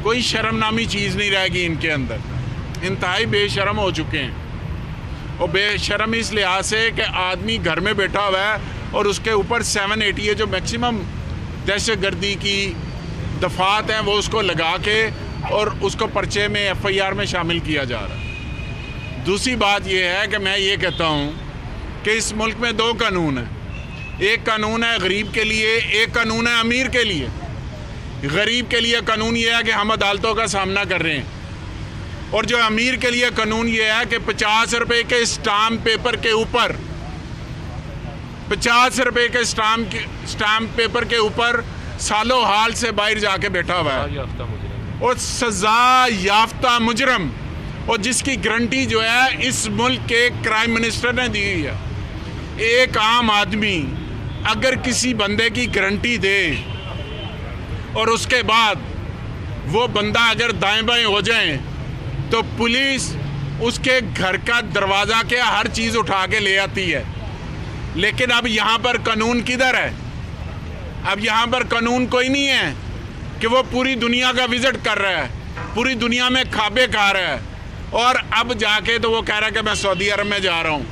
कोई शर्म नामी चीज़ नहीं रहेगी इनके अंदर। इंतहाई बेशरम हो चुके हैं, और बेशरम इस लिहाज से कि आदमी घर में बैठा हुआ है और उसके ऊपर 780 जो मैक्सिमम दहशत गर्दी की दफात हैं वो उसको लगा के और उसको पर्चे में FIR में शामिल किया जा रहा है। दूसरी बात यह है कि मैं ये कहता हूँ कि इस मुल्क में दो कानून हैं। एक कानून है गरीब के लिए, एक कानून है अमीर के लिए। गरीब के लिए कानून ये है कि हम अदालतों का सामना कर रहे हैं, और जो अमीर के लिए कानून ये है कि 50 रुपए के स्टाम्प पेपर के ऊपर 50 रुपए के स्टाम्प पेपर के ऊपर सालों हाल से बाहर जाके बैठा हुआ है, और सजा याफ्ता मुजरम, और जिसकी गारंटी जो है इस मुल्क के क्राइम मिनिस्टर ने दी हुई है। एक आम आदमी अगर किसी बंदे की गारंटी दे और उसके बाद वो बंदा अगर दाएं बाएं हो जाए तो पुलिस उसके घर का दरवाज़ा के हर चीज़ उठा के ले आती है। लेकिन अब यहाँ पर कानून किधर है? अब यहाँ पर कानून कोई नहीं है कि वो पूरी दुनिया का विजिट कर रहा है, पूरी दुनिया में खाबे खा रहा है, और अब जाके तो वो कह रहा है कि मैं सऊदी अरब में जा रहा हूँ।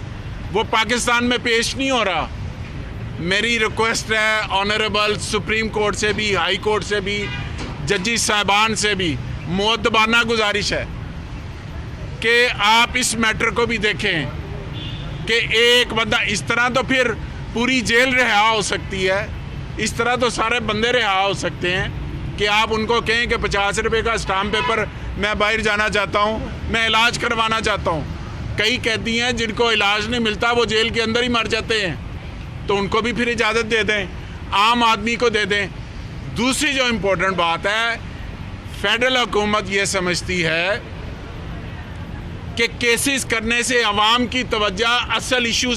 वो पाकिस्तान में पेश नहीं हो रहा। मेरी रिक्वेस्ट है ऑनरेबल सुप्रीम कोर्ट से भी, हाई कोर्ट से भी, जजी साहबान से भी मुअद्दबाना गुजारिश है कि आप इस मैटर को भी देखें कि एक बंदा इस तरह तो फिर पूरी जेल रिहा हो सकती है, इस तरह तो सारे बंदे रिहा हो सकते हैं कि आप उनको कहें कि 50 रुपये का स्टाम्प पेपर, मैं बाहर जाना चाहता हूँ, मैं इलाज करवाना चाहता हूँ। कई कैदी हैं जिनको इलाज नहीं मिलता, वो जेल के अंदर ही मर जाते हैं, तो उनको भी फिर इजाज़त दे दें, आम आदमी को दे दें। दूसरी जो इम्पोर्टेंट बात है, फेडरल हुकूमत ये समझती है कि केसेस करने से अवाम की तवज्जो असल इशू